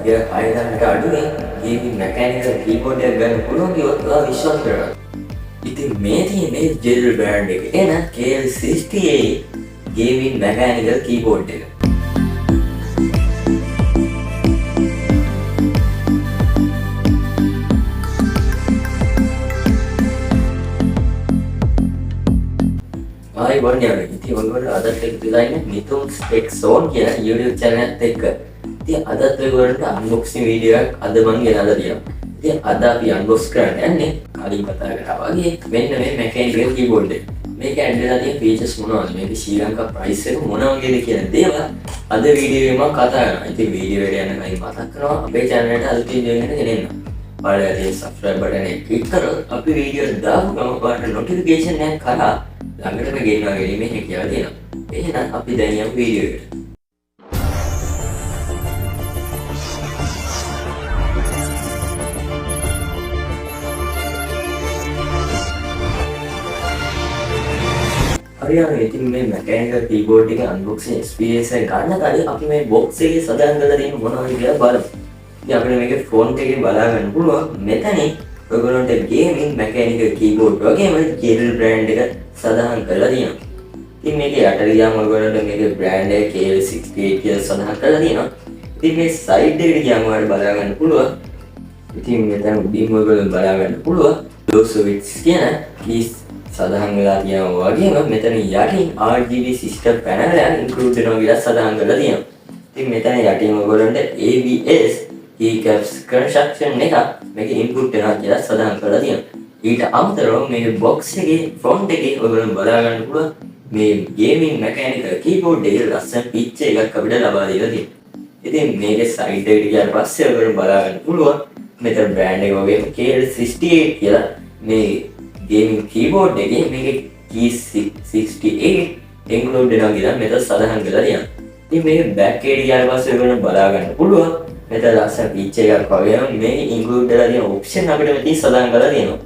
අයකට අඩුවෙන් gaming මැකැනිකල් keyboard එකක් ගන්න පුළුවන් කිව්වොත් ඔයා විශ්වාස කරනවා. ඉතින් මේ තියෙන්නේ ජෙල් බ්‍රෑන්ඩ් එක එන KL68 ගේමින් මැකැනිකල් කීබෝඩ් එක. ඉතින් ඔයගොල්ලෝ අදත් එක්ක දාන්නේ මිතුම්ස් ටෙක් සෝන් කියන YouTube channel එකත් එක්ක. ඉතින් අදත් ඔයගොල්ලන්ට unboxing video එකක් අද මම ගෙනල්ලා තියෙනවා. ඉතින් අද අපි unbox කරන්න යන්නේ කලින් කතා කරා වගේ මෙන්න මේ mechanical keyboard එක. මේක ඇඩ් තියෙන features මොනවද? මේක ශ්‍රී ලංකා price එක මොන වගේද කියන දේවල් අද වීඩියෝ එකේ මම කතා කරනවා. ඉතින් වීඩියෝ එකට යන්න කලින් මතක් කරනවා අපේ channel එකට අලුත් වීඩියෝ එකකට ගෙනෙන්න. ඔයාලා subscribe button එක click කරලා අපි වීඩියෝ දාපු ගමන් ඔයාලට notification එක කරා ළඟටම ගෙන්වා ගැනීමේ හැකියාව තියෙනවා. එහෙනම් අපි දැන් යමු වීඩියෝ එකට. හරියට ඉතින් මේ mechanical keyboard එක unboxing experience එක ගන්න කලින් අපි මේ box එකේ සදාන් කරලා තියෙන මොනවද කියලා බලමු. ඉතින් අපිට මේකේ front එකේ බලා ගන්න පුළුවන්. මෙතනින් ඔයගොල්ලන්ට gaming mechanical keyboard වගේම JBL brand එක සඳහන් කරලා තියෙනවා. ඉතින් මේකේ යට ගියාම ඔයගොල්ලන්ට මේකේ brand එක KL68 කියලා සඳහන් කරලා තියෙනවා. ඉතින් මේ side එකට ගියාම ඔයාලට බලා ගන්න පුළුවන්. ඉතින් මෙතන උඩින් ඔයගොල්ලෝ බලා ගන්න පුළුවන් Blosowitz කියන keys සඳහන් වෙලා තියෙනවා වගේම මෙතන යටින් RGB system panel එක include වෙනවා කියලා සඳහන් කරලා තියෙනවා. ඉතින් මෙතන යටින් ඔයගොල්ලන්ට ABS keycaps construction එක මේකේ input වෙනවා කියලා සඳහන් කරලා තියෙනවා. ඊට අමතරව මේ box එකේ front එකේ ඔයගොල්ලෝ බලා ගන්න පුළුවන් මේ gaming mechanical keyboard එකේ ලස්සන pitch එකක් අපිට ලබා දීලා තියෙනවා. ඉතින් මේකේ side එකට ගියාට පස්සේ ඔයගොල්ලෝ බලා ගන්න පුළුවන් මෙතන brand එක වගේම KL68 කියලා මේ gaming keyboard එකේ මේකේ keys 68 include වෙනවා කියලා මෙතන සඳහන් කරලා තියෙනවා. ඉතින් මේක back එකට ගියාට පස්සේ ඔයගොල්ලෝ බලා ගන්න පුළුවන් මෙතන ලස්සන pitch එකක් වගේම මේ include වෙලා තියෙන option අපිට මෙතන සඳහන් කරලා තියෙනවා.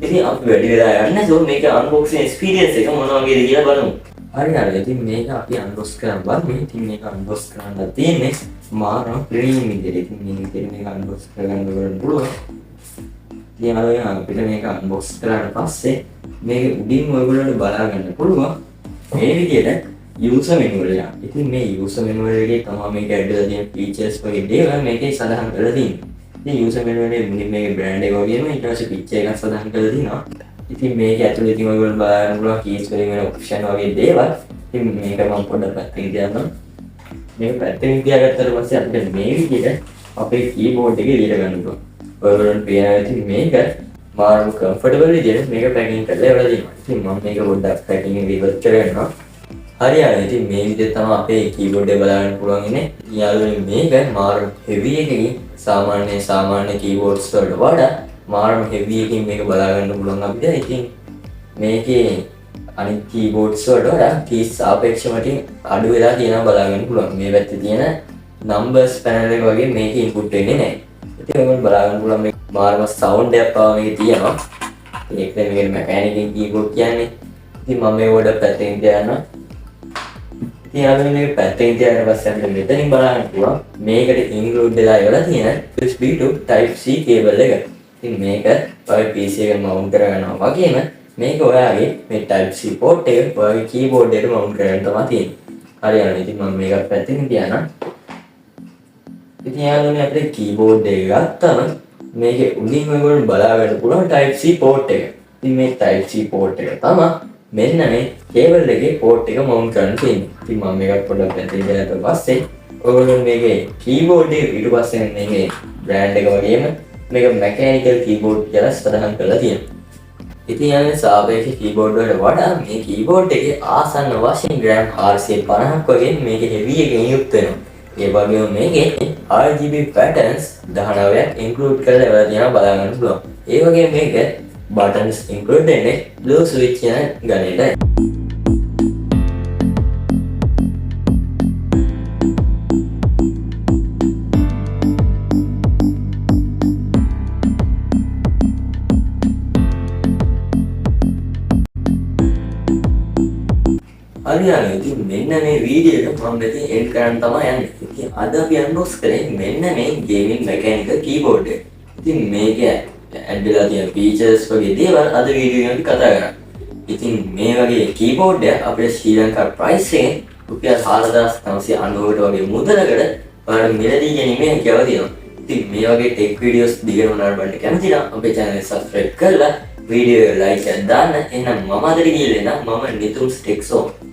ඉතින් අපි වැඩි වෙලා යන්නේ නැතුව මේක unboxing experience එක මොන වගේද කියලා බලමු. හරියට ඉතින් මේක අපි unbox කරන්න බලමු. ඉතින් මේක unbox කරන්න තියෙන්නේ මාරම premium විදිහට. ඉතින් මේ විදිහට මේක unbox කරගන්න පුළුවන්. ඉතින් අපිට මේක unbox කරාට පස්සේ මේක උඩින් ඔයගොල්ලන්ට බලා ගන්න පුළුවන් මේ විදිහට user menu එක. ඉතින් මේ user menu එකේ තමයි මේක ඇඩ්ලා තියෙන features වගේ දේවල් මේකේ සඳහන් කරලා තියෙන්නේ. ඉතින් user menu එකේ මුලින් මේකේ brand එක වගේම ඊට පස්සේ picture එකක් සඳහන් කරලා තියෙනවා. ඉතින් මේක ඇතුලේ ඉතින් ඔයගොල්ලෝ බලා ගන්න පුළුවන් keys වලින් වෙන option වගේ දේවල්. ඉතින් මේක මම පොඩ්ඩක් පැත්තකින් තියන්නම්. මේක පැත්තකින් තියාගත්තට පස්සේ අපිට මේ විදිහට අපේ keyboard එකේ ලියලා ගන්න පුළුවන්. ඔයගොල්ලන්ට පේනවා ඉතින් මේක මාරු comfortable විදිහට මේක packing කරලා එවලා තියෙනවා. ඉතින් මම මේක පොඩ්ඩක් packing එක ඉවත් කරගන්නවා. හරියට ඉතින් මේ විදිහට තමයි අපේ keyboard එක බලා ගන්න පුළුවන් ඉන්නේ. යාළුවනේ මේක මාරු heavy එකකින් සාමාන්‍ය keyboards වලට වඩා මාරු heavy එකකින් මේක බලා ගන්න පුළුවන් අපිට. ඉතින් මේකේ අනිත් keyboards වලට වඩා keys සාපේක්ෂව අඩු වෙලා තියෙනවා බලා ගන්න පුළුවන්. මේ පැත්තේ තියෙන numbers panel එක වගේ මේකේ input වෙන්නේ නැහැ. ඉතින් ඔයගොල්ලෝ බලා ගන්න පුළුවන් මේ මාරම sound එකක් පාව මේකේ තියෙනවා. ඒකද මේකේ mechanical keyboard කියන්නේ. ඉතින් මම මේක වඩා පැත්තකින් තියනවා. ඉතින් අපි මේක පැත්තකින් තියාගෙන පස්සේ අපිට මෙතනින් බලන්න පුළුවන් මේකට include වෙලා ඉවලා තියෙන USB to type C cable එක. ඉතින් මේක ඔයාගේ PC එකට mount කරගන්නවා වගේම මේක ඔයාගේ මේ type C port එක ඔයාගේ keyboard එකට mount කරගන්න තමයි තියෙන්නේ. හරියට ඉතින් මම මේක පැත්තකින් තියනවා. ඉතින් යාළුවනේ අපේ keyboard එක ගත්තම මේකේ උඩින් ඔයගොල්ලෝ බලා ගන්න පුළුවන් type C port එක. ඉතින් මේ type C port එක තමයි මෙන්න මේ cable එකේ port එක mount කරන්න තියෙන්නේ. ඉතින් මම මේක පොඩ්ඩක් පැත්තකින් දාලා පස්සේ ඔයගොල්ලෝ මේකේ keyboard එක ඊට පස්සේ මේකේ brand එක වගේම මේක mechanical keyboard කියලා සඳහන් කරලා තියෙනවා. ඉතින් යන්නේ සාපේක්ෂ keyboard වලට වඩා මේ keyboard එකේ ආසන්න වශයෙන් gram 450ක් වගේ මේකේ heavy එකකින් යුක්ත වෙනවා. ඒ වගේම මේකේ RGB patterns 19ක් include කරලා ඒවා තියෙනවා බලා ගන්න පුළුවන්. ඒ වගේම මේක buttons include වෙන්නේ Blosowitz කියන ගණේටයි. හරියට ඉතින් මෙන්න මේ වීඩියෝ එක මම මෙතන එඩ් කරන්න තමයි යන්නේ. ඉතින් අද අපි අන්බොක්ස් කරේ මෙන්න මේ ගේමින් මැකැනිකල් කීබෝඩ් එක. ඉතින් මේක ඇඩ් වෙලා තියෙන ෆීචර්ස් වගේ දේවල් අද වීඩියෝ එකේ කතා කරා. ඉතින් මේ වගේ කීබෝඩ් එක අපේ ශ්‍රී ලංකා ප්‍රයිස් එකෙන් රුපියල් 4990කට වගේ මුදලකට ඔයාලට මිලදී ගැනීමේ හැකියාව තියෙනවා. ඉතින් මේ වගේ ටෙක් වීඩියෝස් දිගටම නරඹන්න කැමති නම් අපේ channel එක subscribe කරලා වීඩියෝ එක like එකක් දාන්න. එහෙනම් මම අදට ගිහින් එන්න. මම නිතුම්ස් ටෙක් සෝන්.